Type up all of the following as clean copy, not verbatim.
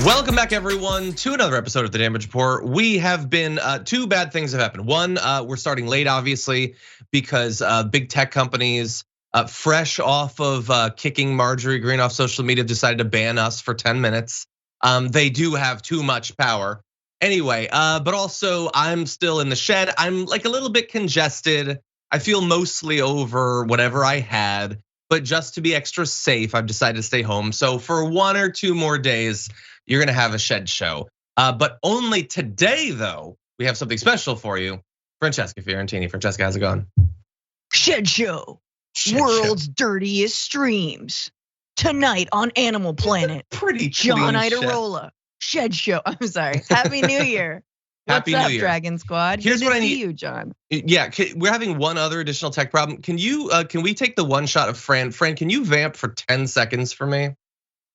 Welcome back, everyone, to another episode of the Damage Report. We have been, two bad things have happened. One, we're starting late, obviously, because big tech companies, fresh off of kicking Marjorie Greene off social media, decided to ban us for 10 minutes. They do have too much power. Anyway, but also I'm still in the shed. I'm like a little bit congested. I feel mostly over whatever I had, but just to be extra safe, I've decided to stay home. So for 1 or 2 more days, you're gonna have a shed show. But only today, though, we have something special for you. Francesca Fiorentini. Francesca, how's it going? Shed Show, world's dirtiest streams. Tonight on Animal Planet. Pretty John clean Idarola. Shed Show. I'm sorry. Happy New Year. Happy What's New up, Year. Dragon Squad? Here's Good what to I see need- you, John. Yeah, we're having one other additional tech problem. Can we take the one shot of Fran? Fran, can you vamp for 10 seconds for me?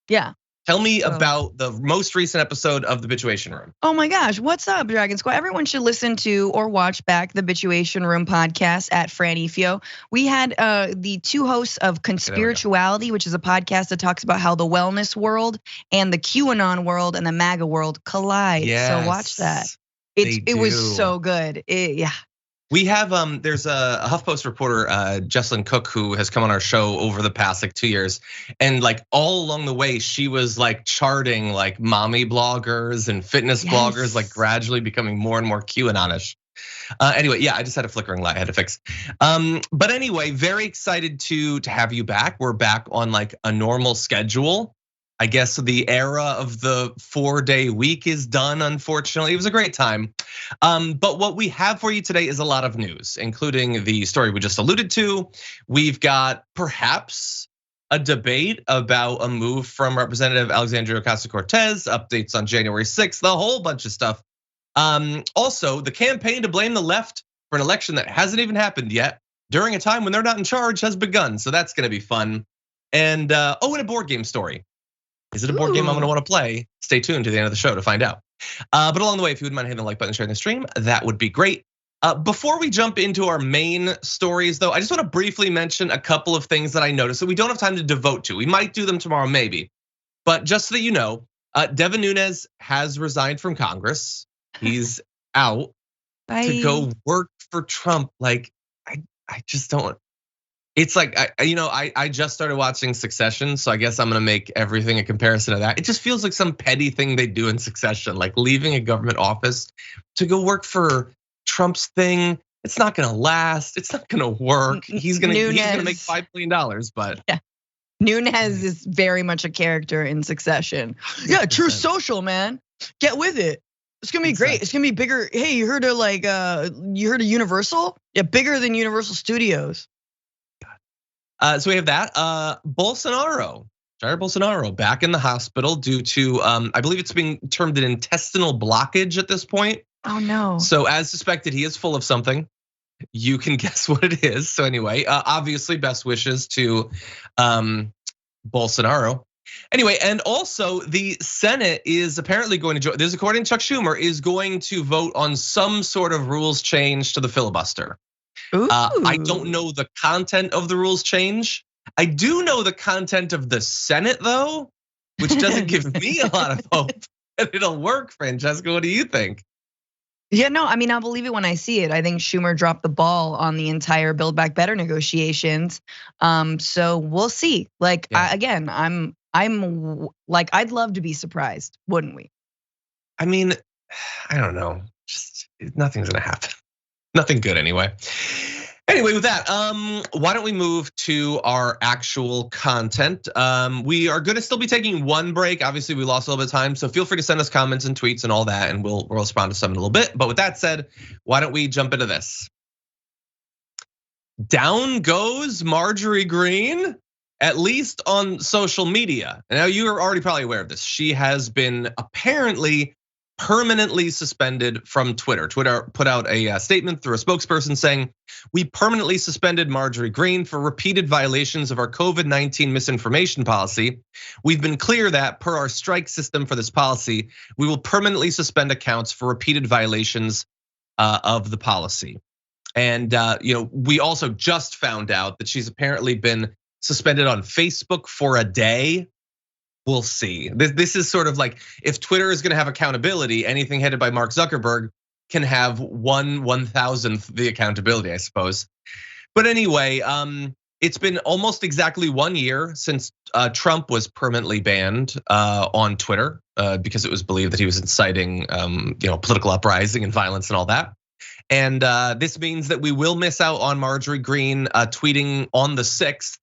Yeah. Tell me about the most recent episode of The Bituation Room. Oh my gosh, what's up, Dragon Squad? Everyone should listen to or watch back the Bituation Room podcast at Fran Ifio. We had the two hosts of Conspirituality, which is a podcast that talks about how the wellness world and the QAnon world and the MAGA world collide. So watch that. It was so good. Yeah. We have there's a HuffPost reporter, Jesslyn Cook, who has come on our show over the past like 2 years, and like all along the way, she was like charting like mommy bloggers and fitness bloggers, like gradually becoming more and more QAnonish. Anyway, yeah, I just had a flickering light I had to fix. But anyway, very excited to have you back. We're back on like a normal schedule. I guess the era of the 4-day week is done, unfortunately. It was a great time. But what we have for you today is a lot of news, including the story we just alluded to. We've got perhaps a debate about a move from Representative Alexandria Ocasio-Cortez, updates on January 6th, a whole bunch of stuff. Also, the campaign to blame the left for an election that hasn't even happened yet during a time when they're not in charge has begun. So that's gonna be fun. And and a board game story. Is it a board game I'm gonna wanna play? Stay tuned to the end of the show to find out. But along the way, if you wouldn't mind hitting the like button, sharing the stream, that would be great. Before we jump into our main stories though, I just wanna briefly mention a couple of things that I noticed that we don't have time to devote to. We might do them tomorrow, maybe. But just so that you know, Devin Nunes has resigned from Congress. He's out to go work for Trump. Like, I just don't. It's like, I just started watching Succession, so I guess I'm gonna make everything a comparison to that. It just feels like some petty thing they do in Succession, like leaving a government office to go work for Trump's thing. It's not gonna last. It's not gonna work. He's gonna make $5 million, but yeah. Nunes is very much a character in Succession. Yeah, True Social, man. Get with it. It's gonna be great. It's gonna be bigger. Hey, you heard of Universal? Yeah, bigger than Universal Studios. So we have that. Bolsonaro, Jair Bolsonaro, back in the hospital due to, I believe it's being termed an intestinal blockage at this point. Oh no. So as suspected, he is full of something. You can guess what it is. So anyway, obviously best wishes to Bolsonaro. Anyway, and also the Senate is apparently going to join, this according to Chuck Schumer, is going to vote on some sort of rules change to the filibuster. I don't know the content of the rules change. I do know the content of the Senate though, which doesn't give me a lot of hope that it'll work. Francesca, what do you think? Yeah, no, I mean, I'll believe it when I see it. I think Schumer dropped the ball on the entire Build Back Better negotiations. So we'll see. Like, again, I'm like, I'd love to be surprised, wouldn't we? I mean, I don't know. Just nothing's gonna happen. Nothing good anyway. Anyway, with that, why don't we move to our actual content? We are gonna still be taking one break. Obviously, we lost a little bit of time, so feel free to send us comments and tweets and all that, and we'll respond to some in a little bit. But with that said, why don't we jump into this? Down goes Marjorie Greene, at least on social media. Now, you are already probably aware of this. She has been apparently permanently suspended from Twitter. Twitter put out a statement through a spokesperson saying, "We permanently suspended Marjorie Greene for repeated violations of our COVID-19 misinformation policy. We've been clear that per our strike system for this policy, we will permanently suspend accounts for repeated violations of the policy." And we also just found out that she's apparently been suspended on Facebook for a day. We'll see. This is sort of like, if Twitter is gonna have accountability, anything headed by Mark Zuckerberg can have 1/1000th the accountability, I suppose. But anyway, it's been almost exactly 1 year since Trump was permanently banned on Twitter because it was believed that he was inciting, political uprising and violence and all that. And this means that we will miss out on Marjorie Greene tweeting on the 6th.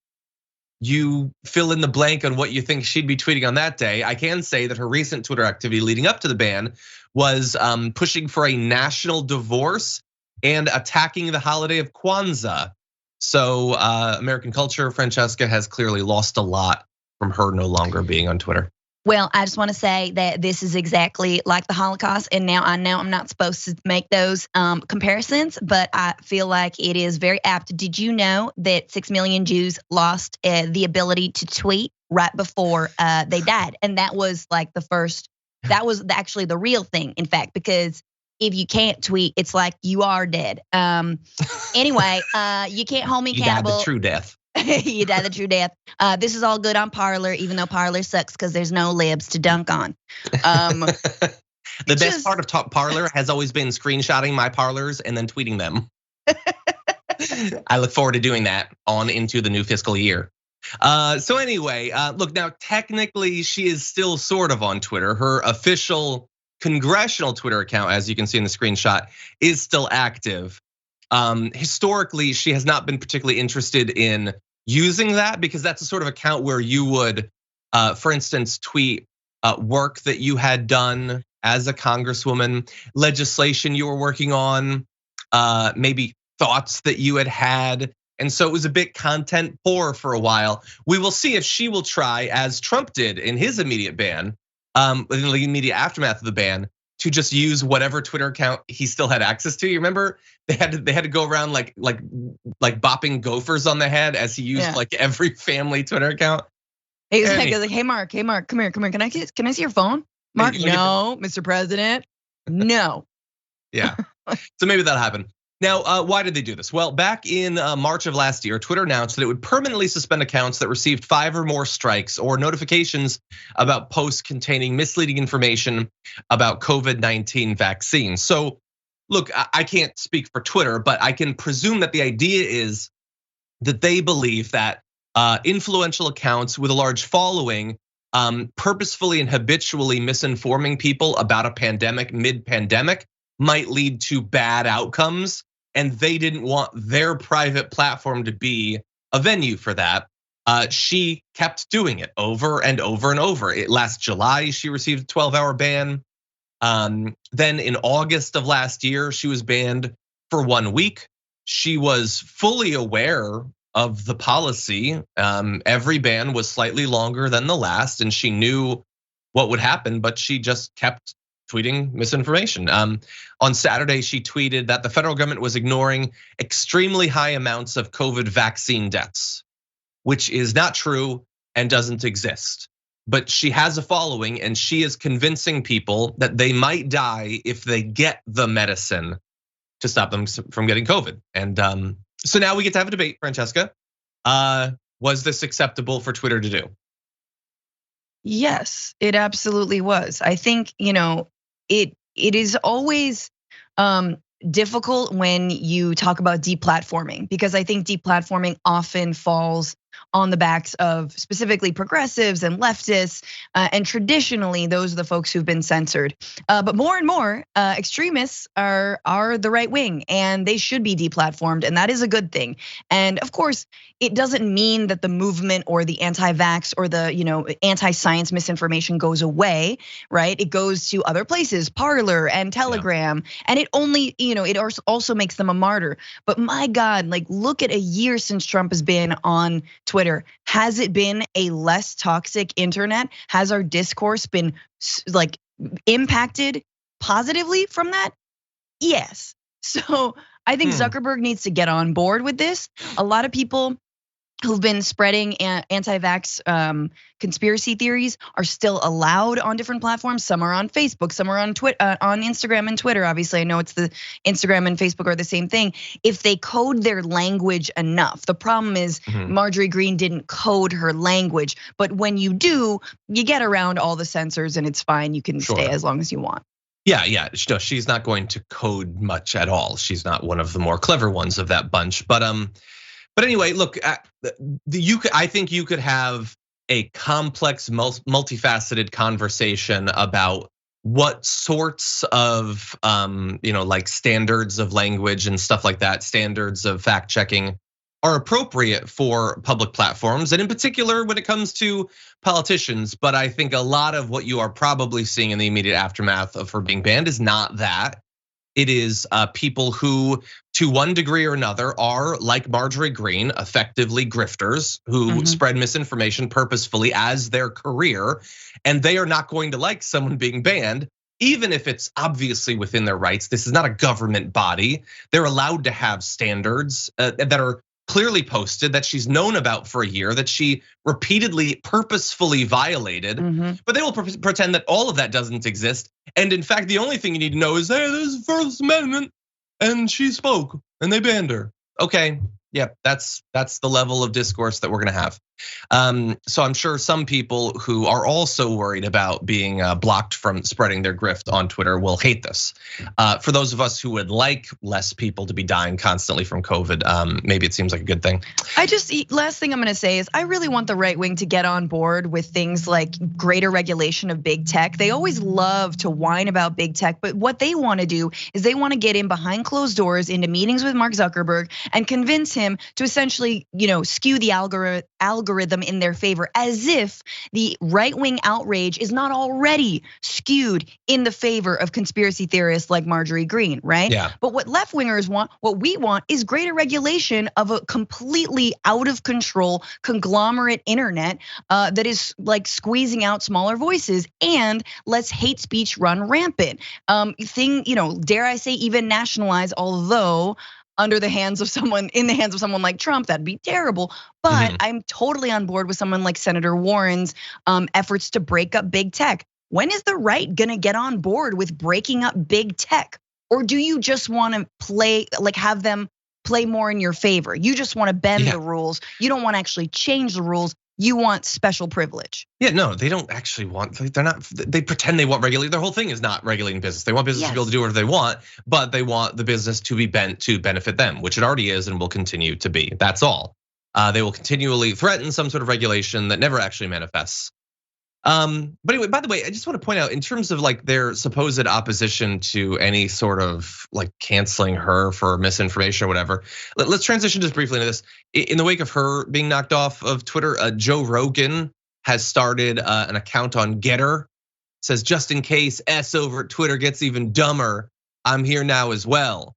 You fill in the blank on what you think she'd be tweeting on that day. I can say that her recent Twitter activity leading up to the ban was pushing for a national divorce and attacking the holiday of Kwanzaa. So American culture, Francesca, has clearly lost a lot from her no longer being on Twitter. Well, I just want to say that this is exactly like the Holocaust, and now I know I'm not supposed to make those comparisons, but I feel like it is very apt. Did you know that 6 million Jews lost the ability to tweet right before they died? And that was like that was actually the real thing, in fact, because if you can't tweet, it's like you are dead. Anyway, you can't hold me accountable. You died the true death. You died the true death. This is all good on Parler, even though Parler sucks because there's no libs to dunk on. The best part of Parler has always been screenshotting my parlors and then tweeting them. I look forward to doing that on into the new fiscal year. So anyway, look, now technically she is still sort of on Twitter. Her official congressional Twitter account, as you can see in the screenshot, is still active. Historically, she has not been particularly interested in using that because that's a sort of account where you would, for instance, tweet work that you had done as a congresswoman, legislation you were working on, maybe thoughts that you had. And so it was a bit content poor for a while. We will see if she will try, as Trump did in his immediate ban, in the immediate aftermath of the ban, to just use whatever Twitter account he still had access to. You remember they had to go around like bopping gophers on the head as he used like every family Twitter account. He's like, hey Mark, come here. Can I see your phone? Mark, no, Mr. President, no. Yeah, so maybe that'll happen. Now, why did they do this? Well, back in March of last year, Twitter announced that it would permanently suspend accounts that received 5 or more strikes or notifications about posts containing misleading information about COVID-19 vaccines. So look, I can't speak for Twitter, but I can presume that the idea is that they believe that influential accounts with a large following purposefully and habitually misinforming people about a pandemic mid-pandemic might lead to bad outcomes. And they didn't want their private platform to be a venue for that. She kept doing it over and over and over. Last July, she received a 12-hour ban. Then in August of last year, she was banned for 1 week. She was fully aware of the policy. Every ban was slightly longer than the last, and she knew what would happen, but she just kept tweeting misinformation. On Saturday, she tweeted that the federal government was ignoring extremely high amounts of COVID vaccine deaths, which is not true and doesn't exist. But she has a following and she is convincing people that they might die if they get the medicine to stop them from getting COVID. And so now we get to have a debate, Francesca. Was this acceptable for Twitter to do? Yes, it absolutely was. I think, it is always difficult when you talk about deplatforming, because I think deplatforming often falls on the backs of specifically progressives and leftists, and traditionally those are the folks who've been censored. But more and more extremists are the right wing, and they should be deplatformed, and that is a good thing. And of course, it doesn't mean that the movement or the anti-vax or the anti-science misinformation goes away, right? It goes to other places, Parler and Telegram, and it only it also makes them a martyr. But my God, like look at a year since Trump has been on Twitter. Has it been a less toxic internet? Has our discourse been like impacted positively from that? Yes. So I think Zuckerberg needs to get on board with this. A lot of people who've been spreading anti-vax conspiracy theories are still allowed on different platforms. Some are on Facebook, some are on on Instagram and Twitter. Obviously, I know it's the Instagram and Facebook are the same thing. If they code their language enough, the problem is Marjorie Greene didn't code her language. But when you do, you get around all the censors and it's fine. You can stay as long as you want. Yeah. She's not going to code much at all. She's not one of the more clever ones of that bunch. But anyway, look, I think you could have a complex, multifaceted conversation about what sorts of, like standards of language and stuff like that, standards of fact checking are appropriate for public platforms, and in particular when it comes to politicians. But I think a lot of what you are probably seeing in the immediate aftermath of her being banned is not that. It is people who, to one degree or another, are like Marjorie Greene, effectively grifters who spread misinformation purposefully as their career, and they are not going to like someone being banned, even if it's obviously within their rights. This is not a government body. They're allowed to have standards that are clearly posted, that she's known about for a year, that she repeatedly, purposefully violated. But they will pretend that all of that doesn't exist. And in fact, the only thing you need to know is, hey, there's the First Amendment, and she spoke, and they banned her. Okay, yeah, that's the level of discourse that we're gonna have. So I'm sure some people who are also worried about being blocked from spreading their grift on Twitter will hate this. For those of us who would like less people to be dying constantly from COVID, maybe it seems like a good thing. Last thing I'm gonna say is I really want the right wing to get on board with things like greater regulation of big tech. They always love to whine about big tech, but what they wanna do is they wanna get in behind closed doors into meetings with Mark Zuckerberg and convince him to essentially, skew the algorithm in their favor, as if the right-wing outrage is not already skewed in the favor of conspiracy theorists like Marjorie Greene, right? Yeah. But what left-wingers want, what we want, is greater regulation of a completely out of control conglomerate internet that is like squeezing out smaller voices, and lets hate speech run rampant. Dare I say even nationalize, although in the hands of someone like Trump, that'd be terrible. But I'm totally on board with someone like Senator Warren's efforts to break up big tech. When is the right gonna get on board with breaking up big tech? Or do you just wanna have them play more in your favor? You just wanna bend the rules. You don't wanna actually change the rules. You want special privilege. Yeah, no, they don't actually want, they pretend they want regulate. Their whole thing is not regulating business. They want business to be able to do whatever they want, but they want the business to be bent to benefit them, which it already is and will continue to be. That's all. They will continually threaten some sort of regulation that never actually manifests. But anyway, by the way, I just want to point out in terms of like their supposed opposition to any sort of like canceling her for misinformation or whatever. Let's transition just briefly into this. In the wake of her being knocked off of Twitter, Joe Rogan has started an account on Getter. Says, just in case S over at Twitter gets even dumber, I'm here now as well.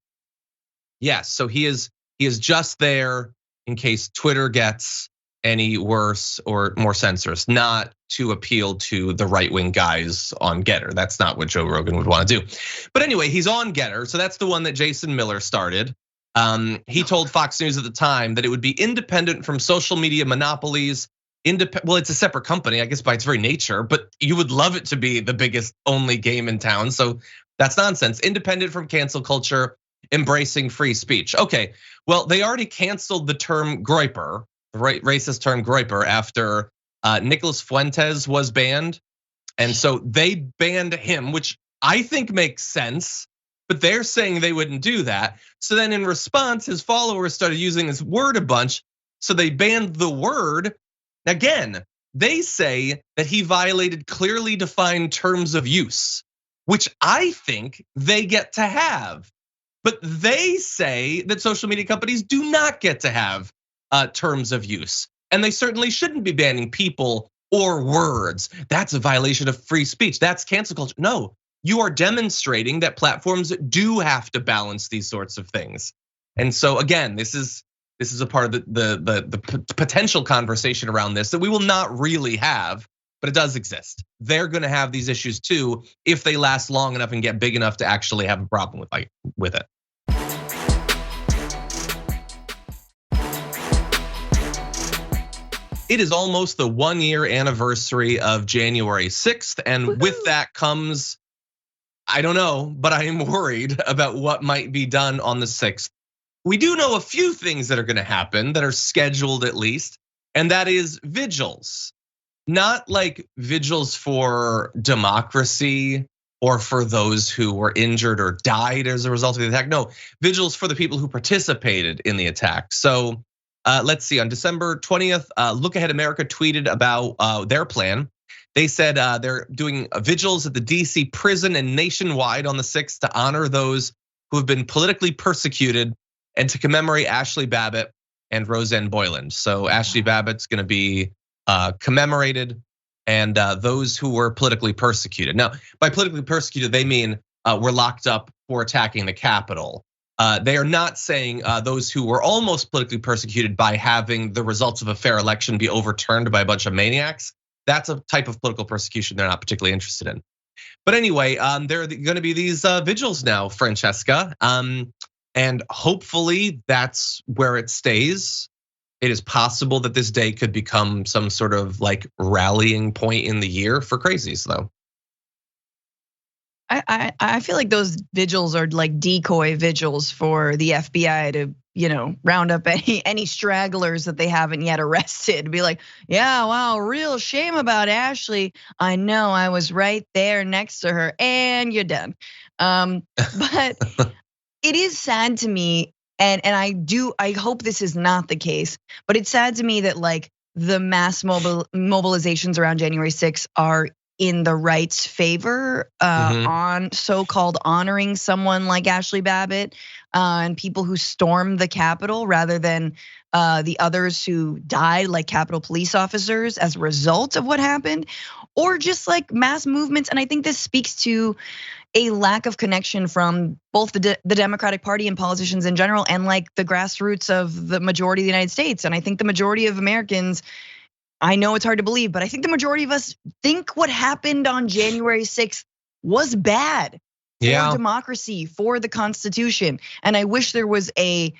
Yes, so he is just there in case Twitter gets any worse or more censors, not to appeal to the right-wing guys on Getter. That's not what Joe Rogan would want to do. But anyway, he's on Getter, so that's the one that Jason Miller started. He told Fox News at the time that it would be independent from social media monopolies. Well, it's a separate company, I guess by its very nature, but you would love it to be the biggest only game in town. So that's nonsense. Independent from cancel culture, embracing free speech. Okay, well, they already canceled the term groyper, the racist term groyper, after Nicholas Fuentes was banned. And so they banned him, which I think makes sense, but they're saying they wouldn't do that. So then in response, his followers started using this word a bunch. So they banned the word. Again, they say that he violated clearly defined terms of use, which I think they get to have. But they say that social media companies do not get to have terms of use. And they certainly shouldn't be banning people or words. That's a violation of free speech. That's cancel culture. No, you are demonstrating that platforms do have to balance these sorts of things. And so again, this is a part of the potential conversation around this that we will not really have, but it does exist. They're gonna have these issues too if they last long enough and get big enough to actually have a problem with it. it is almost the 1-year anniversary of January 6th. And with that comes, I don't know, but I am worried about what might be done on the 6th. We do know a few things that are gonna happen that are scheduled at least, and that is vigils. Not like vigils for democracy or for those who were injured or died as a result of the attack. No, vigils for the people who participated in the attack. So let's see, on December 20th, Look Ahead America tweeted about their plan. They said they're doing vigils at the DC prison and nationwide on the 6th to honor those who have been politically persecuted and to commemorate Ashley Babbitt and Roseanne Boyland. So Ashley Babbitt's gonna be commemorated, and those who were politically persecuted. Now, by politically persecuted, they mean were locked up for attacking the Capitol. They are not saying those who were almost politically persecuted by having the results of a fair election be overturned by a bunch of maniacs. That's a type of political persecution they're not particularly interested in. But anyway, there are going to be these vigils now, Francesca, and hopefully that's where it stays. It is possible that this day could become some sort of like rallying point in the year for crazies, though. I feel like those vigils are like decoy vigils for the FBI to, round up any stragglers that they haven't yet arrested. Be like, yeah, wow, real shame about Ashley. I know, I was right there next to her, and you're done. But it is sad to me, and I hope this is not the case, but it's sad to me that like the mass mobilizations around January 6th are in the right's favor on so-called honoring someone like Ashley Babbitt and people who stormed the Capitol rather than the others who died like Capitol police officers as a result of what happened, or just like mass movements. And I think this speaks to a lack of connection from both the Democratic Party and politicians in general, and like the grassroots of the majority of the United States. And I think the majority of Americans, I know it's hard to believe, but I think the majority of us think what happened on January 6th was bad for democracy, for the Constitution. And I wish there was a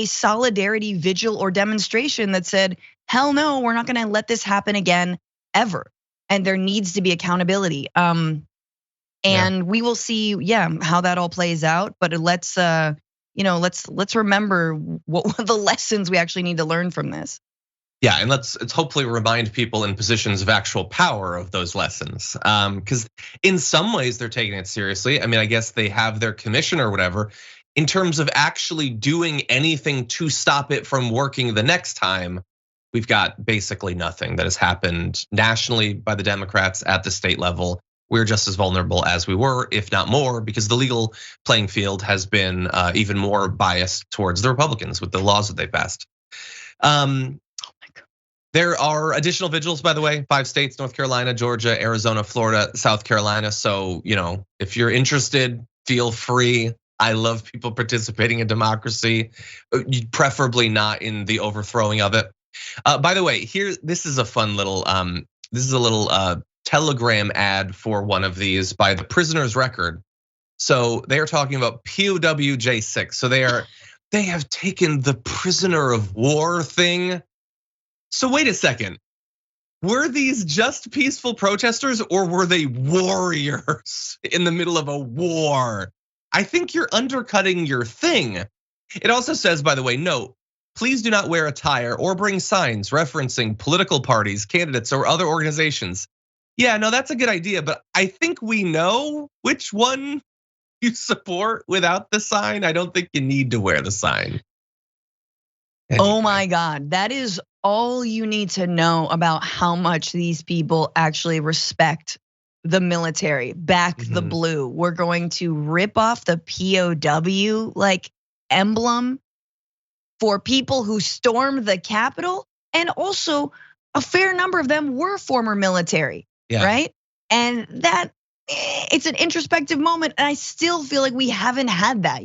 solidarity vigil or demonstration that said, hell no, we're not gonna let this happen again, ever. And there needs to be accountability. And we will see, how that all plays out. But let's remember what the lessons we actually need to learn from this. Yeah, and let's hopefully remind people in positions of actual power of those lessons. Because in some ways they're taking it seriously. I mean, I guess they have their commission or whatever. In terms of actually doing anything to stop it from working the next time, we've got basically nothing that has happened nationally by the Democrats at the state level. We're just as vulnerable as we were, if not more, because the legal playing field has been even more biased towards the Republicans with the laws that they passed. There are additional vigils, by the way, 5 states: North Carolina, Georgia, Arizona, Florida, South Carolina. So, if you're interested, feel free. I love people participating in democracy, preferably not in the overthrowing of it. By the way, this is a fun little, Telegram ad for one of these by the Prisoner's Record. So they are talking about POWJ6. So they have taken the prisoner of war thing. So wait a second, were these just peaceful protesters or were they warriors in the middle of a war? I think you're undercutting your thing. It also says, by the way, note, please do not wear attire or bring signs referencing political parties, candidates, or other organizations. Yeah, no, that's a good idea, but I think we know which one you support without the sign. I don't think you need to wear the sign. Anyway. Oh my God, that is all you need to know about how much these people actually respect the military. Back the blue. We're going to rip off the POW like emblem for people who stormed the Capitol, and also a fair number of them were former military, right? And that it's an introspective moment, and I still feel like we haven't had that.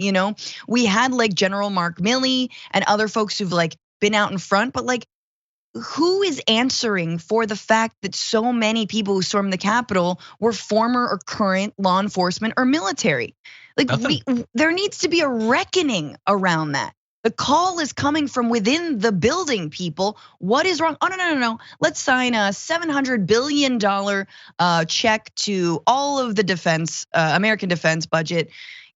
We had like General Mark Milley and other folks who've like been out in front, but like, who is answering for the fact that so many people who stormed the Capitol were former or current law enforcement or military? Like, there needs to be a reckoning around that. The call is coming from within the building, people. What is wrong? Oh, no. Let's sign a $700 billion check to all of the defense, American defense budget.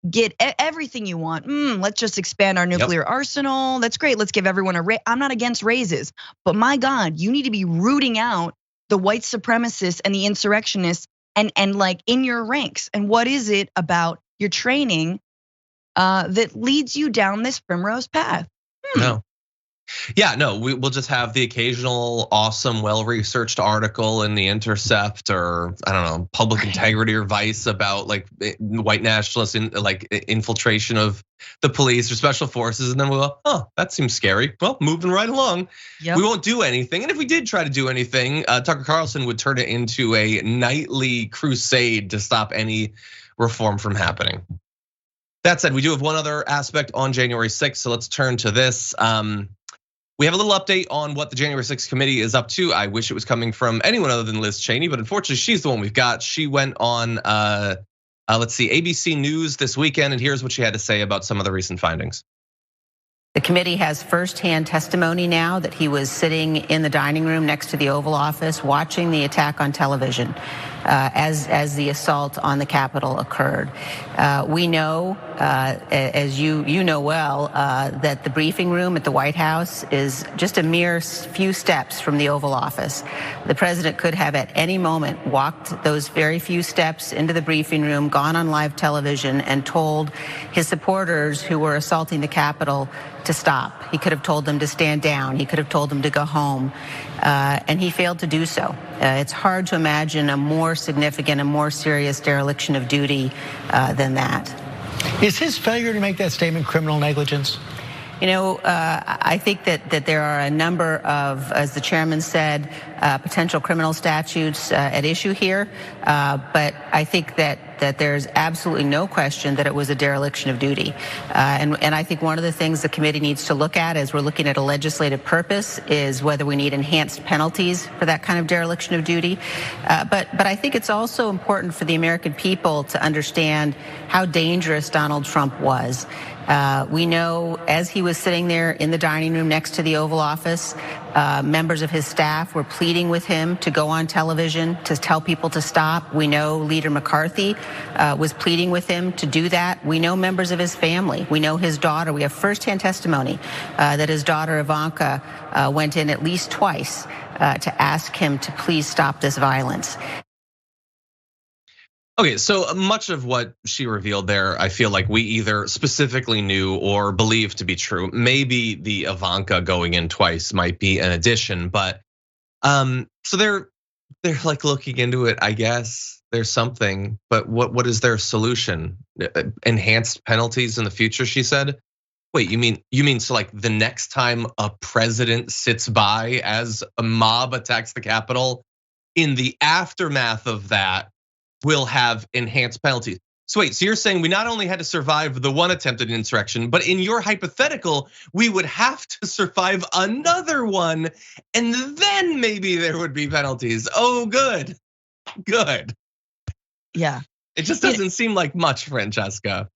Get everything you want. Let's just expand our nuclear arsenal. That's great. Let's give everyone a raise. I'm not against raises, but my God, you need to be rooting out the white supremacists and the insurrectionists and like in your ranks. And what is it about your training that leads you down this primrose path? No. Yeah, no, we'll just have the occasional awesome, well-researched article in The Intercept or I don't know, Public Integrity or Vice about like white nationalists in like infiltration of the police or special forces, and then we'll go, oh, that seems scary. Well, moving right along. Yep. We won't do anything, and if we did try to do anything, Tucker Carlson would turn it into a nightly crusade to stop any reform from happening. That said, we do have one other aspect on January 6th, so let's turn to this. We have a little update on what the January 6th committee is up to. I wish it was coming from anyone other than Liz Cheney, but unfortunately she's the one we've got. She went on, let's see, ABC News this weekend, and here's what she had to say about some of the recent findings. The committee has firsthand testimony now that he was sitting in the dining room next to the Oval Office watching the attack on television as the assault on the Capitol occurred. We know, as you know well, that the briefing room at the White House is just a mere few steps from the Oval Office. The president could have at any moment walked those very few steps into the briefing room, gone on live television, and told his supporters who were assaulting the Capitol to stop. He could have told them to stand down. He could have told them to go home, and he failed to do so. It's hard to imagine a more significant and more serious dereliction of duty than that. Is his failure to make that statement criminal negligence? You know, I think that there are a number of, as the chairman said, potential criminal statutes at issue here. But I think that there's absolutely no question that it was a dereliction of duty. And I think one of the things the committee needs to look at as we're looking at a legislative purpose is whether we need enhanced penalties for that kind of dereliction of duty. But I think it's also important for the American people to understand how dangerous Donald Trump was. We know as he was sitting there in the dining room next to the Oval Office, members of his staff were pleading with him to go on television, to tell people to stop. We know Leader McCarthy was pleading with him to do that. We know members of his family. We know his daughter. We have firsthand testimony that his daughter Ivanka went in at least twice to ask him to please stop this violence. Okay, so much of what she revealed there, I feel like we either specifically knew or believed to be true. Maybe the Ivanka going in twice might be an addition, but so they're like looking into it, I guess. There's something, but what is their solution? Enhanced penalties in the future, she said. Wait, you mean so like the next time a president sits by as a mob attacks the Capitol, in the aftermath of that, will have enhanced penalties. So wait, so you're saying we not only had to survive the one attempted insurrection, but in your hypothetical, we would have to survive another one, and then maybe there would be penalties. Oh, good. Yeah. It just doesn't seem like much, Francesca.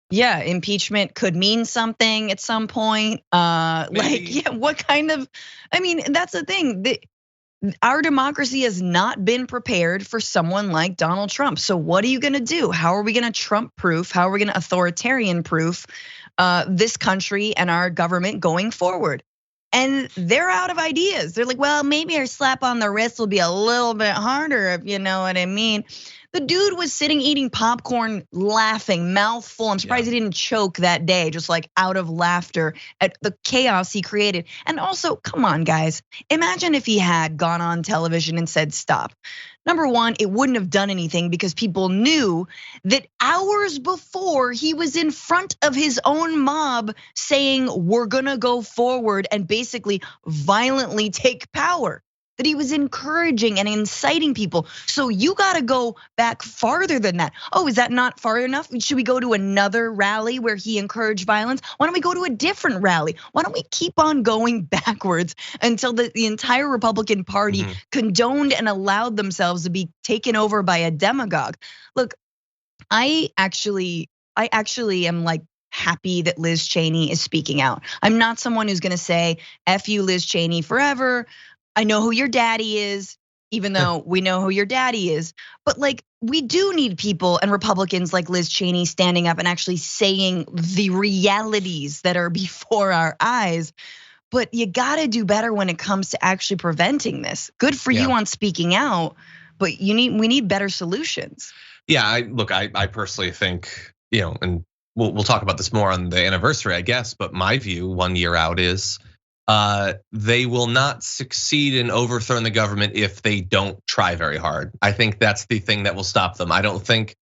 Yeah, impeachment could mean something at some point. What kind of, I mean, that's the thing. Our democracy has not been prepared for someone like Donald Trump. So what are you gonna do? How are we gonna Trump-proof? How are we gonna authoritarian-proof this country and our government going forward? And they're out of ideas. They're like, well, maybe our slap on the wrist will be a little bit harder, if you know what I mean. The dude was sitting eating popcorn, laughing, mouth full. I'm surprised he didn't choke that day, just like out of laughter at the chaos he created. And also, come on, guys, imagine if he had gone on television and said stop. Number one, it wouldn't have done anything because people knew that hours before he was in front of his own mob saying we're gonna go forward and basically violently take power. That he was encouraging and inciting people. So you gotta go back farther than that. Oh, is that not far enough? Should we go to another rally where he encouraged violence? Why don't we go to a different rally? Why don't we keep on going backwards until the entire Republican Party condoned and allowed themselves to be taken over by a demagogue? Look, I actually am like happy that Liz Cheney is speaking out. I'm not someone who's gonna say, F you, Liz Cheney, forever. I know who your daddy is, even though we know who your daddy is. But like, we do need people and Republicans like Liz Cheney standing up and actually saying the realities that are before our eyes. But you gotta do better when it comes to actually preventing this. Good for you on speaking out, but we need better solutions. Yeah, I personally think, and we'll talk about this more on the anniversary, I guess, but my view 1 year out is they will not succeed in overthrowing the government if they don't try very hard. I think that's the thing that will stop them. I don't think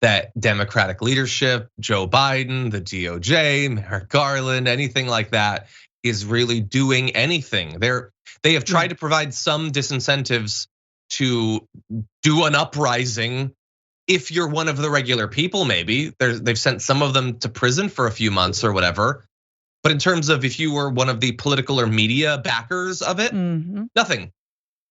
that Democratic leadership, Joe Biden, the DOJ, Merrick Garland, anything like that is really doing anything. They have tried to provide some disincentives to do an uprising. If you're one of the regular people, maybe they've sent some of them to prison for a few months or whatever. But in terms of if you were one of the political or media backers of it, nothing.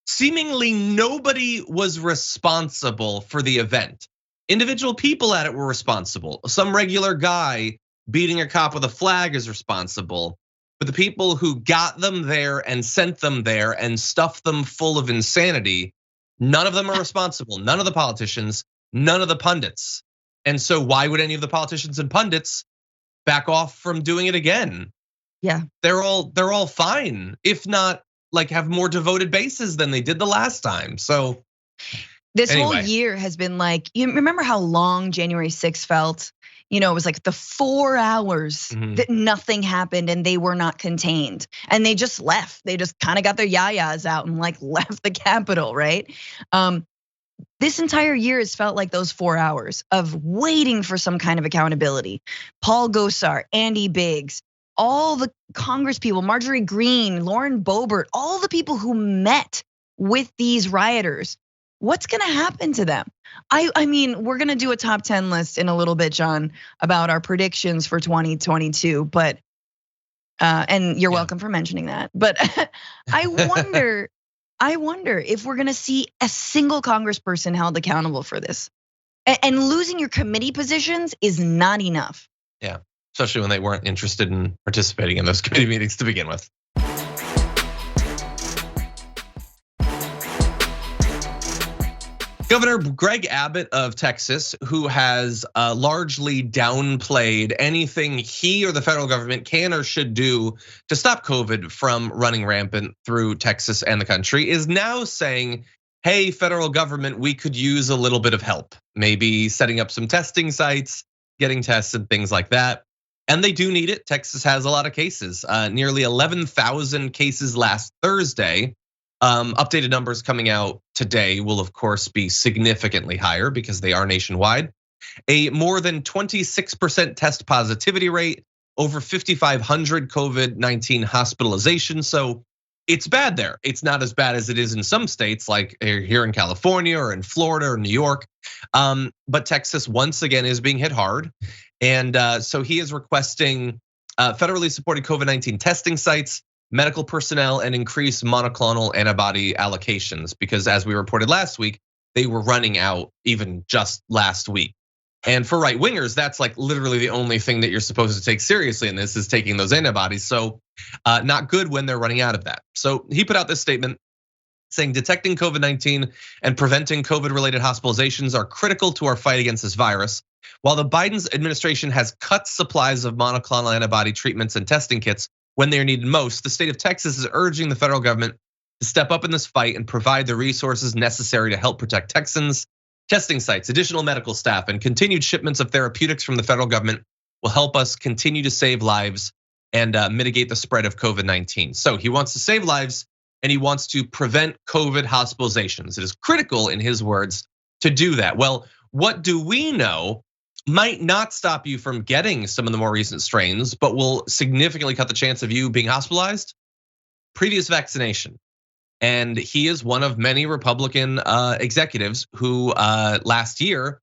Seemingly nobody was responsible for the event. Individual people at it were responsible. Some regular guy beating a cop with a flag is responsible. But the people who got them there and sent them there and stuffed them full of insanity, none of them are responsible. None of the politicians, none of the pundits. And so why would any of the politicians and pundits back off from doing it again? Yeah. They're all fine, if not like have more devoted bases than they did the last time. So this whole year has been like, you remember how long January 6th felt? It was like the 4 hours that nothing happened and they were not contained. And they just left. They just kind of got their yayas out and like left the Capitol, right? This entire year has felt like those 4 hours of waiting for some kind of accountability. Paul Gosar, Andy Biggs, all the Congress people, Marjorie Greene, Lauren Boebert, all the people who met with these rioters. What's gonna happen to them? I mean, we're gonna do a top 10 list in a little bit, John, about our predictions for 2022, but and you're welcome for mentioning that. But I wonder if we're gonna see a single congressperson held accountable for this. And losing your committee positions is not enough. Yeah, especially when they weren't interested in participating in those committee meetings to begin with. Governor Greg Abbott of Texas, who has largely downplayed anything he or the federal government can or should do to stop COVID from running rampant through Texas and the country, is now saying, hey, federal government, we could use a little bit of help. Maybe setting up some testing sites, getting tests and things like that. And they do need it. Texas has a lot of cases, nearly 11,000 cases last Thursday. Updated numbers coming out today will of course be significantly higher because they are nationwide. A more than 26% test positivity rate, over 5,500 COVID-19 hospitalizations. So it's bad there. It's not as bad as it is in some states like here in California or in Florida or New York. But Texas once again is being hit hard. And so he is requesting federally supported COVID-19 testing sites, medical personnel, and increased monoclonal antibody allocations, because as we reported last week, they were running out even just last week. And for right wingers, that's like literally the only thing that you're supposed to take seriously in this is taking those antibodies. So not good when they're running out of that. So he put out this statement saying detecting COVID-19 and preventing COVID-related hospitalizations are critical to our fight against this virus. While the Biden's administration has cut supplies of monoclonal antibody treatments and testing kits when they are needed most, the state of Texas is urging the federal government to step up in this fight and provide the resources necessary to help protect Texans. Testing sites, additional medical staff, and continued shipments of therapeutics from the federal government will help us continue to save lives and mitigate the spread of COVID-19. So he wants to save lives and he wants to prevent COVID hospitalizations. It is critical, in his words, to do that. Well, what do we know might not stop you from getting some of the more recent strains, but will significantly cut the chance of you being hospitalized? Previous vaccination. And he is one of many Republican executives who last year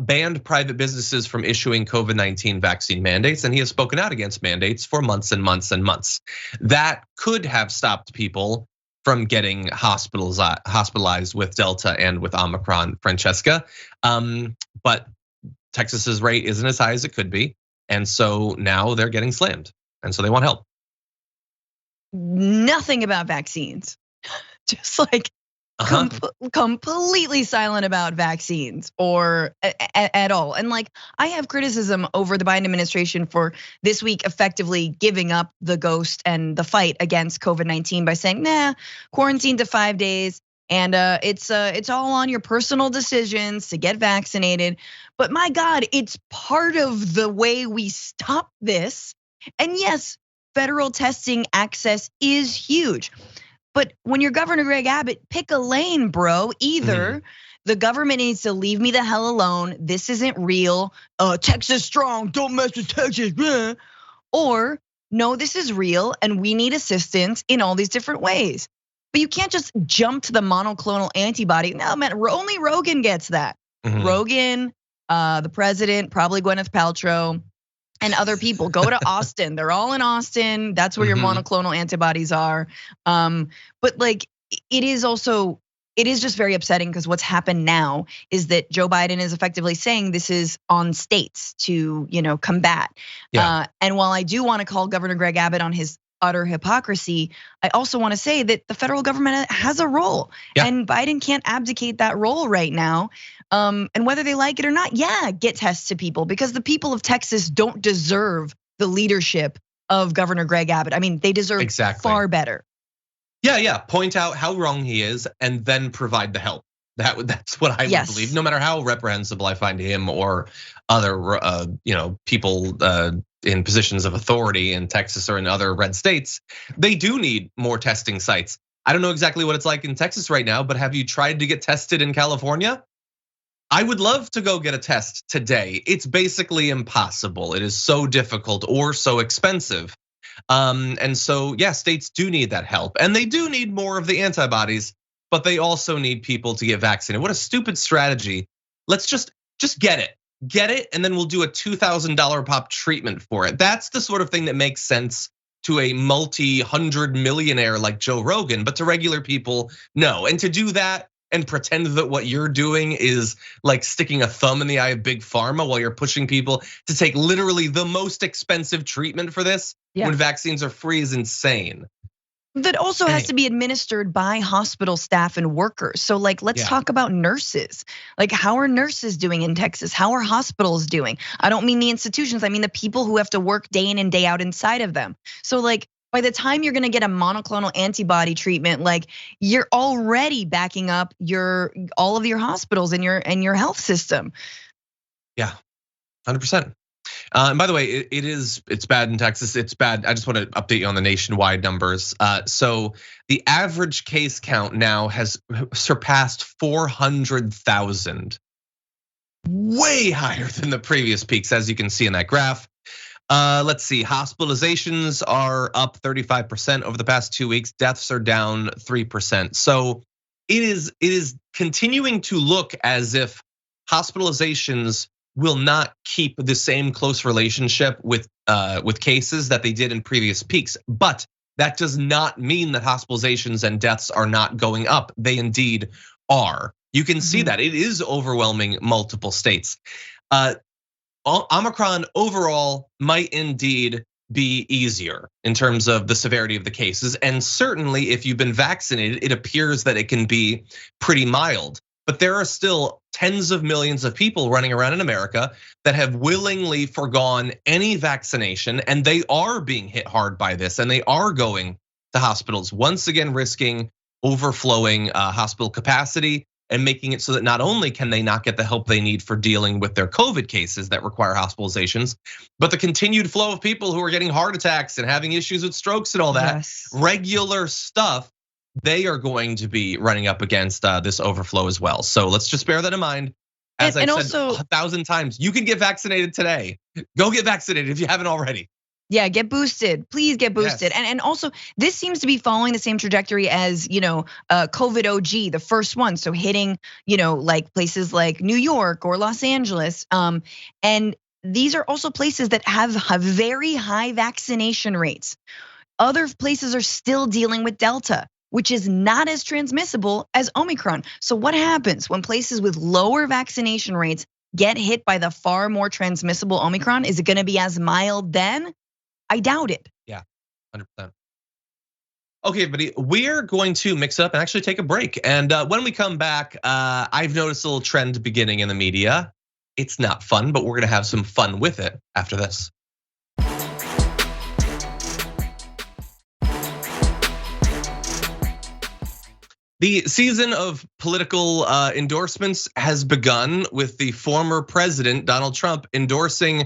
banned private businesses from issuing COVID-19 vaccine mandates, and he has spoken out against mandates for months and months and months. That could have stopped people from getting hospitalized with Delta and with Omicron, Francesca. But Texas's rate isn't as high as it could be. And so now they're getting slammed. And so they want help. Nothing about vaccines. Just like completely silent about vaccines or at all. And like, I have criticism over the Biden administration for this week effectively giving up the ghost and the fight against COVID-19 by saying, nah, quarantine to 5 days. And it's all on your personal decisions to get vaccinated. But my God, it's part of the way we stop this. And yes, federal testing access is huge. But when you're Governor Greg Abbott, pick a lane, bro. Either the government needs to leave me the hell alone. This isn't real. Texas strong, don't mess with Texas. Or no, this is real and we need assistance in all these different ways. But you can't just jump to the monoclonal antibody. No, man, only Rogan gets that. Rogan, the president, probably Gwyneth Paltrow, and other people. Go to Austin. They're all in Austin. That's where your monoclonal antibodies are. But like, it is just very upsetting because what's happened now is that Joe Biden is effectively saying this is on states to, combat. And while I do want to call Governor Greg Abbott on his utter hypocrisy, I also want to say that the federal government has a role, and Biden can't abdicate that role right now. And whether they like it or not, get tests to people, because the people of Texas don't deserve the leadership of Governor Greg Abbott. I mean, they deserve far better. Yeah, point out how wrong he is and then provide the help. That's what I would believe, no matter how reprehensible I find him or other people in positions of authority in Texas or in other red states. They do need more testing sites. I don't know exactly what it's like in Texas right now, but have you tried to get tested in California? I would love to go get a test today. It's basically impossible. It is so difficult or so expensive. And so, states do need that help, and they do need more of the antibodies, but they also need people to get vaccinated. What a stupid strategy. Let's just get it, and then we'll do a $2,000 pop treatment for it. That's the sort of thing that makes sense to a multi-hundred millionaire like Joe Rogan, but to regular people, no. And to do that and pretend that what you're doing is like sticking a thumb in the eye of big pharma while you're pushing people to take literally the most expensive treatment for this when vaccines are free is insane. That also has to be administered by hospital staff and workers. So like, let's talk about nurses. Like, how are nurses doing in Texas? How are hospitals doing? I don't mean the institutions, I mean the people who have to work day in and day out inside of them. So like, by the time you're gonna get a monoclonal antibody treatment, like you're already backing up all of your hospitals and your health system. Yeah, 100%. And by the way, it's bad in Texas. It's bad. I just want to update you on the nationwide numbers. So the average case count now has surpassed 400,000, way higher than the previous peaks, as you can see in that graph. Let's see, hospitalizations are up 35% over the past 2 weeks. Deaths are down 3%. So it is continuing to look as if hospitalizations will not keep the same close relationship with cases that they did in previous peaks. But that does not mean that hospitalizations and deaths are not going up. They indeed are. You can see that it is overwhelming multiple states. Omicron overall might indeed be easier in terms of the severity of the cases. And certainly if you've been vaccinated, it appears that it can be pretty mild. But there are still tens of millions of people running around in America that have willingly forgone any vaccination, and they are being hit hard by this, and they are going to hospitals, once again risking overflowing hospital capacity and making it so that not only can they not get the help they need for dealing with their COVID cases that require hospitalizations, but the continued flow of people who are getting heart attacks and having issues with strokes and all that, regular stuff, they are going to be running up against this overflow as well. So let's just bear that in mind. As I've said 1,000 times, you can get vaccinated today. Go get vaccinated if you haven't already. Yeah, get boosted. Please get boosted. Yes. And also, this seems to be following the same trajectory as COVID OG, the first one. So hitting like places like New York or Los Angeles. And these are also places that have very high vaccination rates. Other places are still dealing with Delta, which is not as transmissible as Omicron. So what happens when places with lower vaccination rates get hit by the far more transmissible Omicron? Is it gonna be as mild then? I doubt it. Yeah, 100%. Okay, buddy, we're going to mix up and actually take a break. And when we come back, I've noticed a little trend beginning in the media. It's not fun, but we're gonna have some fun with it after this. The season of political endorsements has begun with the former president, Donald Trump, endorsing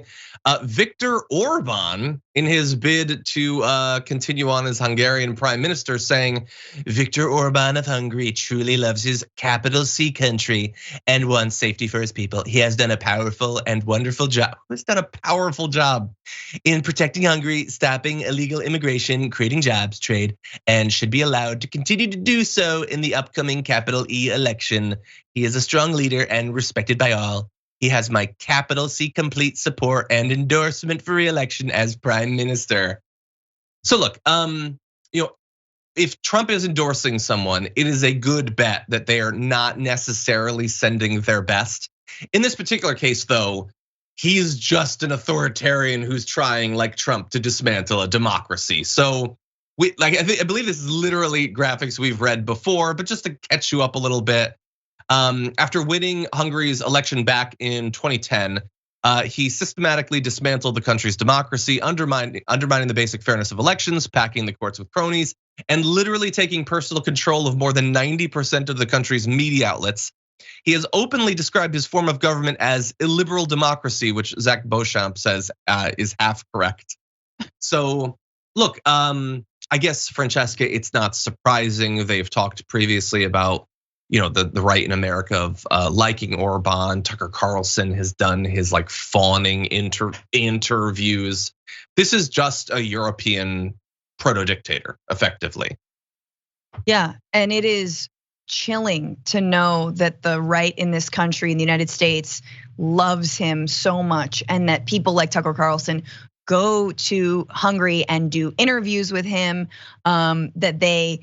Viktor Orban in his bid to continue on as Hungarian prime minister, saying, Viktor Orban of Hungary truly loves his capital C country and wants safety for his people. He has done a powerful and wonderful job. He's done a powerful job in protecting Hungary, stopping illegal immigration, creating jobs, trade, and should be allowed to continue to do so in the upcoming capital E election. He is a strong leader and respected by all. He has my capital C complete support and endorsement for re-election as prime minister. So look, if Trump is endorsing someone, it is a good bet that they are not necessarily sending their best. In this particular case, though, he's just an authoritarian who's trying, like Trump, to dismantle a democracy. So I believe this is literally graphics we've read before, but just to catch you up a little bit. After winning Hungary's election back in 2010, he systematically dismantled the country's democracy, undermining the basic fairness of elections, packing the courts with cronies, and literally taking personal control of more than 90% of the country's media outlets. He has openly described his form of government as illiberal democracy, which Zach Beauchamp says is half correct. So look, I guess, Francesca, it's not surprising. They've talked previously about the right in America of liking Orban. Tucker Carlson has done his like fawning interviews. This is just a European proto-dictator, effectively. Yeah, and it is chilling to know that the right in this country, in the United States, loves him so much, and that people like Tucker Carlson go to Hungary and do interviews with him, that they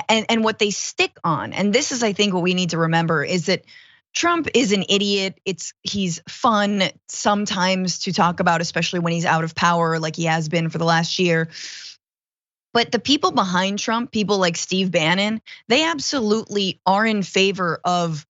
and what they stick on. And this is, I think, what we need to remember is that Trump is an idiot. He's fun sometimes to talk about, especially when he's out of power, like he has been for the last year. But the people behind Trump, people like Steve Bannon, they absolutely are in favor of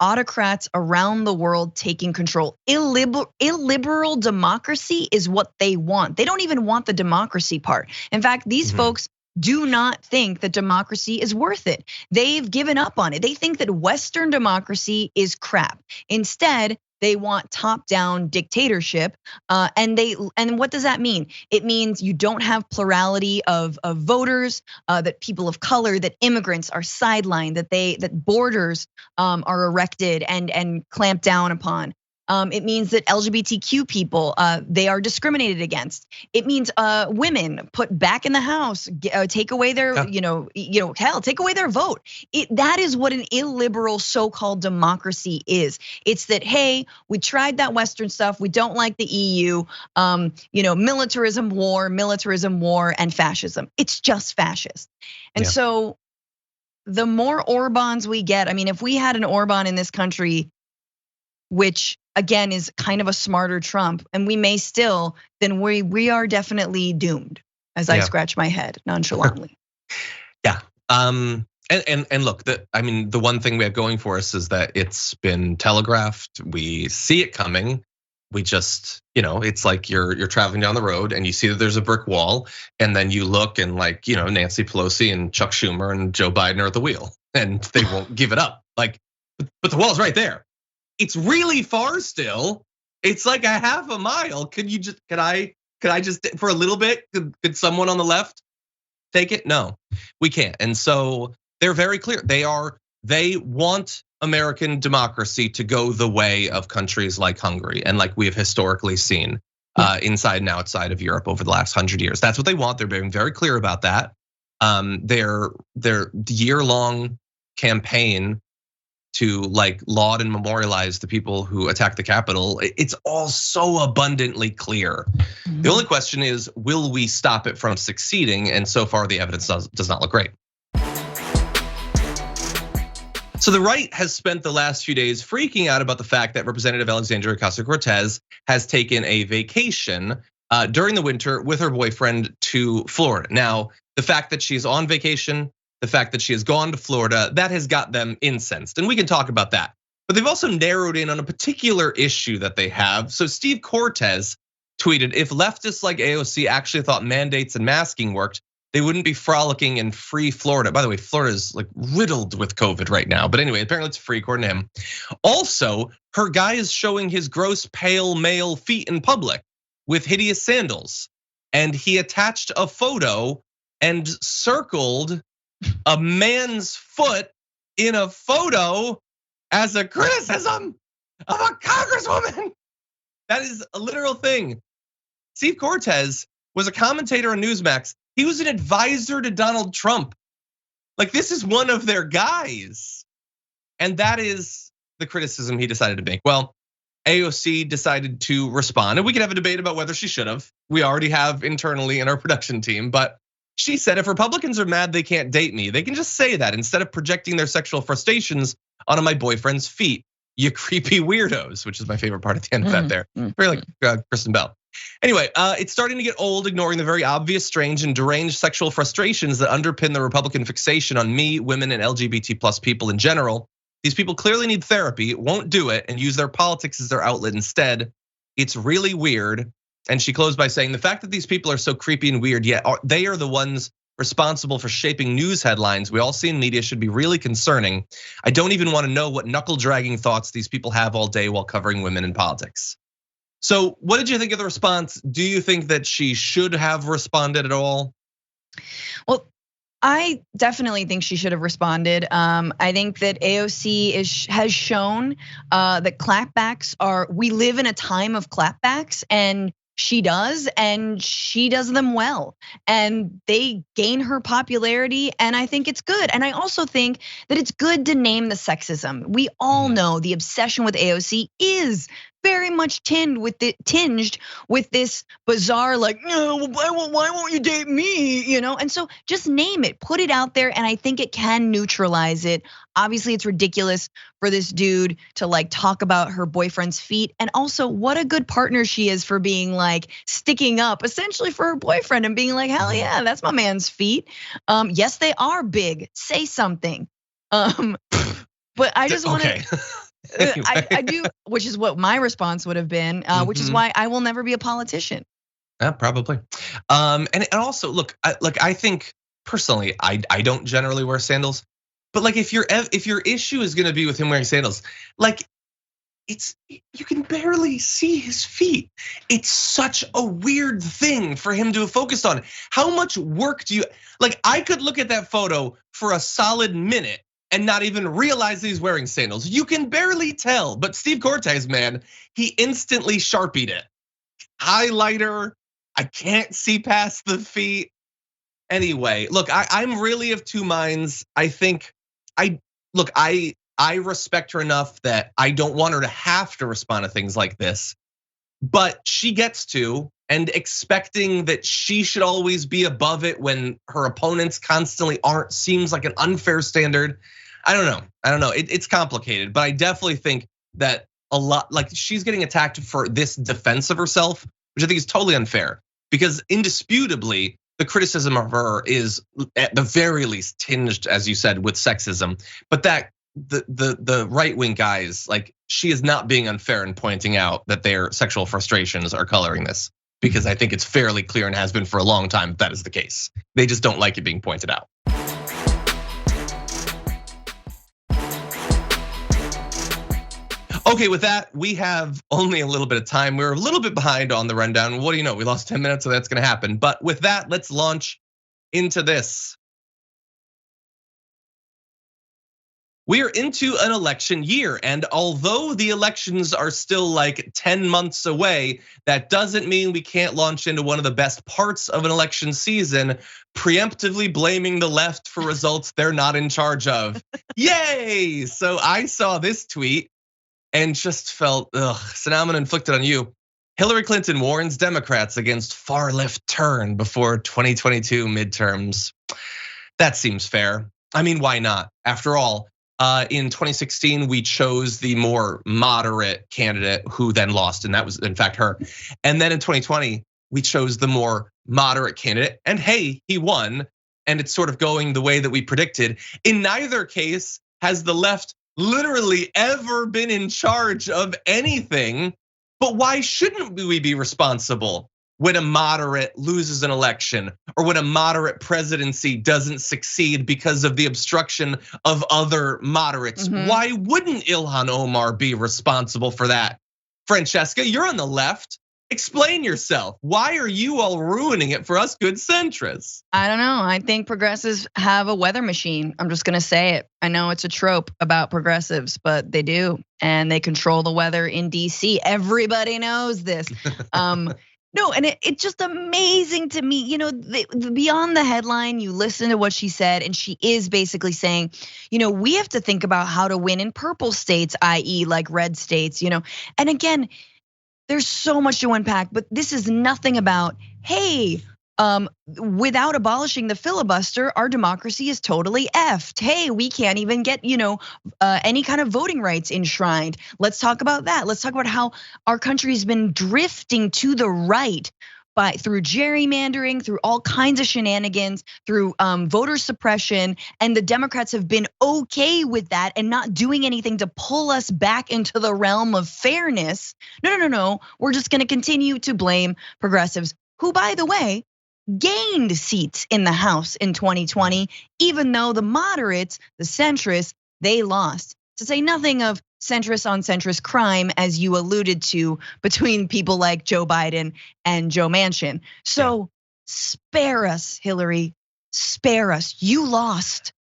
autocrats around the world taking control. Illiberal democracy is what they want. They don't even want the democracy part. In fact, these folks do not think that democracy is worth it. They've given up on it. They think that Western democracy is crap. Instead, they want top-down dictatorship, and what does that mean? It means you don't have plurality of voters, that people of color, that immigrants are sidelined, that borders are erected and clamped down upon. It means that LGBTQ people, they are discriminated against. It means women put back in the house, take away their, take away their vote. That is what an illiberal so-called democracy is. It's that, hey, we tried that Western stuff. We don't like the EU. Militarism, war, and fascism. It's just fascist. And so the more Orbans we get, I mean, if we had an Orban in this country, which again is kind of a smarter Trump, and we may still, then we are definitely doomed, as I scratch my head nonchalantly. Yeah, and look, the one thing we have going for us is that it's been telegraphed. We see it coming. We just, it's like you're traveling down the road and you see that there's a brick wall, and then you look and Nancy Pelosi and Chuck Schumer and Joe Biden are at the wheel, and they won't give it up. But the wall's right there. It's really far still. It's like a half a mile. Could I just for a little bit? Could someone on the left take it? No, we can't. And so they're very clear. They want American democracy to go the way of countries like Hungary, and like we have historically seen inside and outside of Europe over the last 100 years. That's what they want. They're being very clear about that. Their year-long campaign to laud and memorialize the people who attacked the Capitol, it's all so abundantly clear. The only question is, will we stop it from succeeding? And so far, the evidence does not look great. So the right has spent the last few days freaking out about the fact that Representative Alexandria Ocasio-Cortez has taken a vacation during the winter with her boyfriend to Florida. Now, the fact that she's on vacation, the fact that she has gone to Florida, that has got them incensed, and we can talk about that. But they've also narrowed in on a particular issue that they have. So Steve Cortes tweeted, if leftists like AOC actually thought mandates and masking worked, they wouldn't be frolicking in free Florida. By the way, Florida is like riddled with COVID right now. But anyway, apparently it's free according to him. Also, her guy is showing his gross pale male feet in public with hideous sandals. And he attached a photo and circled a man's foot in a photo as a criticism of a congresswoman. That is a literal thing. Steve Cortes was a commentator on Newsmax. He was an advisor to Donald Trump. Like, this is one of their guys. And that is the criticism he decided to make. Well, AOC decided to respond, and we can have a debate about whether she should have. We already have internally in our production team, but she said, if Republicans are mad they can't date me, they can just say that instead of projecting their sexual frustrations onto my boyfriend's feet. You creepy weirdos, which is my favorite part at the end of that there. Very like Kristen Bell. Anyway, it's starting to get old, ignoring the very obvious, strange, and deranged sexual frustrations that underpin the Republican fixation on me, women, and LGBT plus people in general. These people clearly need therapy, won't do it, and use their politics as their outlet instead. It's really weird. And she closed by saying, the fact that these people are so creepy and weird, yet they are the ones responsible for shaping news headlines we all see in media should be really concerning. I don't even want to know what knuckle-dragging thoughts these people have all day while covering women in politics. So what did you think of the response? Do you think that she should have responded at all? Well, I definitely think she should have responded. I think that AOC has shown that clapbacks we live in a time of clapbacks, and she does them well, and they gain her popularity, and I think it's good. And I also think that it's good to name the sexism. We all know the obsession with AOC is very much tinged with this bizarre, like, no, why won't you date me? And so just name it, put it out there, and I think it can neutralize it. Obviously, it's ridiculous for this dude to like talk about her boyfriend's feet, and also what a good partner she is for being like sticking up essentially for her boyfriend and being like, hell yeah, that's my man's feet. Yes, they are big. Say something. But I just want to. Anyway. I do, which is what my response would have been, which is why I will never be a politician. Yeah, probably. And also, look, I think personally, I don't generally wear sandals, but like if your issue is gonna be with him wearing sandals, like you can barely see his feet. It's such a weird thing for him to have focused on. How much work do you like? I could look at that photo for a solid minute and not even realize that he's wearing sandals. You can barely tell, but Steve Cortes, man, he instantly Sharpied it. Highlighter, I can't see past the feet. Anyway, look, I'm really of two minds. I think, I respect her enough that I don't want her to have to respond to things like this, but she gets to, and expecting that she should always be above it when her opponents constantly aren't seems like an unfair standard. I don't know. It's complicated, but I definitely think that a lot, like she's getting attacked for this defense of herself, which I think is totally unfair, because indisputably the criticism of her is at the very least tinged, as you said, with sexism. But that the right-wing guys, like she is not being unfair in pointing out that their sexual frustrations are coloring this, because I think it's fairly clear and has been for a long time that is the case. They just don't like it being pointed out. Okay, with that, we have only a little bit of time. We're a little bit behind on the rundown. What do you know? We lost 10 minutes, so that's gonna happen. But with that, let's launch into this. We are into an election year, and although the elections are still like 10 months away, that doesn't mean we can't launch into one of the best parts of an election season, preemptively blaming the left for results they're not in charge of. Yay! So I saw this tweet and just felt, so now I'm gonna inflict it on you. Hillary Clinton warns Democrats against far left turn before 2022 midterms. That seems fair. I mean, why not? After all, In 2016, we chose the more moderate candidate who then lost, and that was in fact her. And then in 2020, we chose the more moderate candidate, and hey, he won. And it's sort of going the way that we predicted. In neither case has the left literally ever been in charge of anything. But why shouldn't we be responsible when a moderate loses an election or when a moderate presidency doesn't succeed because of the obstruction of other moderates? Why wouldn't Ilhan Omar be responsible for that? Francesca, you're on the left. Explain yourself. Why are you all ruining it for us good centrists? I don't know. I think progressives have a weather machine. I'm just gonna say it. I know it's a trope about progressives, but they do. And they control the weather in DC. Everybody knows this. No, and it's just amazing to me. You know, beyond the headline, you listen to what she said, and she is basically saying, you know, we have to think about how to win in purple states, i.e., like red states, you know. And again, there's so much to unpack, but this is nothing about, hey, without abolishing the filibuster, our democracy is totally effed. Hey, we can't even get, you know, any kind of voting rights enshrined. Let's talk about that. Let's talk about how our country's been drifting to the right through gerrymandering, through all kinds of shenanigans, through voter suppression, and the Democrats have been okay with that and not doing anything to pull us back into the realm of fairness. No, we're just gonna continue to blame progressives, who, by the way, gained seats in the House in 2020, even though the moderates, the centrists, they lost. To say nothing of centrist on centrist crime, as you alluded to, between people like Joe Biden and Joe Manchin. So spare us, Hillary, spare us. You lost.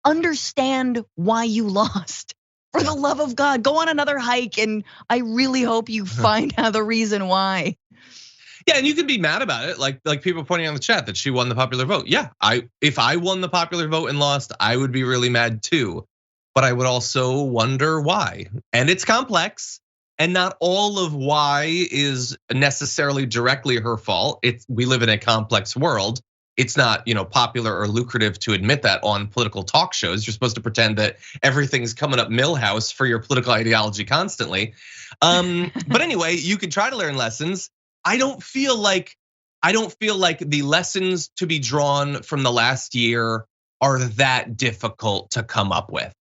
Understand why you lost. For the love of God, go on another hike, and I really hope you find out the reason why. Yeah, and you can be mad about it, like people pointing out in the chat that she won the popular vote. Yeah, if I won the popular vote and lost, I would be really mad too. But I would also wonder why. And it's complex, and not all of why is necessarily directly her fault. We live in a complex world. It's not, you know, popular or lucrative to admit that on political talk shows. You're supposed to pretend that everything's coming up Milhouse for your political ideology constantly. But anyway, you can try to learn lessons. I don't feel like the lessons to be drawn from the last year are that difficult to come up with.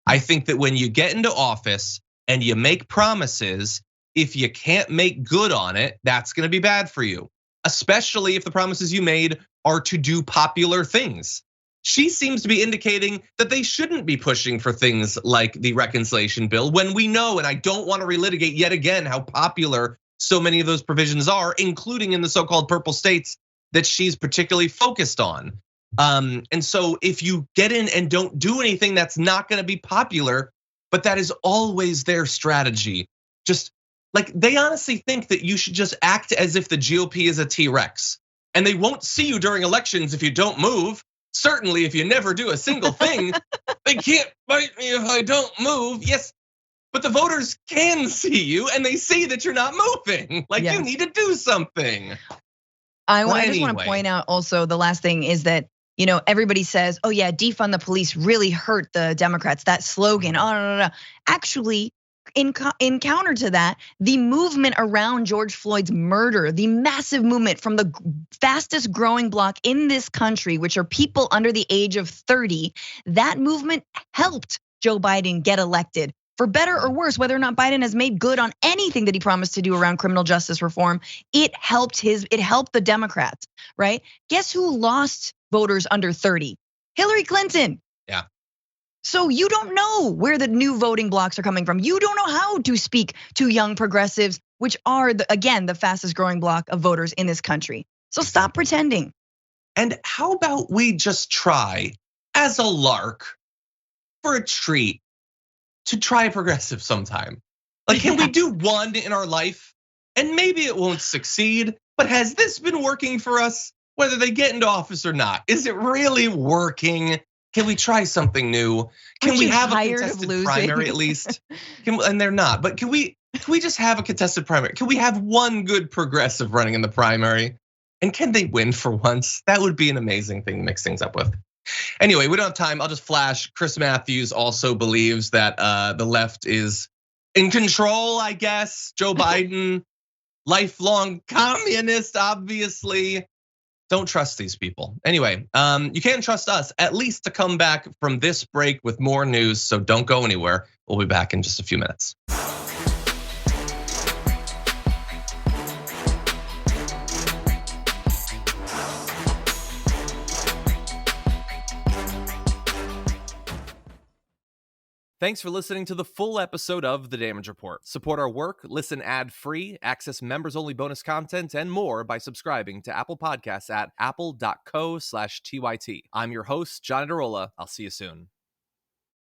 I think that when you get into office and you make promises, if you can't make good on it, that's gonna be bad for you, especially if the promises you made are to do popular things. She seems to be indicating that they shouldn't be pushing for things like the reconciliation bill, when we know, and I don't want to relitigate yet again how popular so many of those provisions are, including in the so-called purple states that she's particularly focused on. And so if you get in and don't do anything, that's not gonna be popular, but that is always their strategy. Just like they honestly think that you should just act as if the GOP is a T-Rex, and they won't see you during elections if you don't move. Certainly if you never do a single thing, they can't fight me if I don't move. Yes, but the voters can see you and they see that you're not moving. Like you need to do something. I just want to point out also, the last thing is that, you know, everybody says, oh yeah, defund the police really hurt the Democrats, that slogan. Oh, no. Actually, in counter to that, the movement around George Floyd's murder, the massive movement from the fastest growing bloc in this country, which are people under the age of 30, that movement helped Joe Biden get elected. For better or worse, whether or not Biden has made good on anything that he promised to do around criminal justice reform, it helped the Democrats, right? Guess who lost voters under 30? Hillary Clinton. Yeah. So you don't know where the new voting blocks are coming from. You don't know how to speak to young progressives, which are, again, the fastest growing block of voters in this country. So stop pretending. And how about we just try, as a lark, for a treat, to try a progressive sometime? Like, can we do one in our life? And maybe it won't succeed, but has this been working for us, whether they get into office or not? Is it really working? Can we try something new? Can we have a contested primary at least? And they're not, but can we just have a contested primary? Can we have one good progressive running in the primary? And can they win for once? That would be an amazing thing to mix things up with. Anyway, we don't have time. I'll just flash. Chris Matthews also believes that the left is in control, I guess. Joe Biden, lifelong communist, obviously. Don't trust these people. Anyway, you can trust us at least to come back from this break with more news, so don't go anywhere. We'll be back in just a few minutes. Thanks for listening to the full episode of The Damage Report. Support our work, listen ad-free, access members-only bonus content, and more by subscribing to Apple Podcasts at apple.co/TYT. I'm your host, John Adarola. I'll see you soon.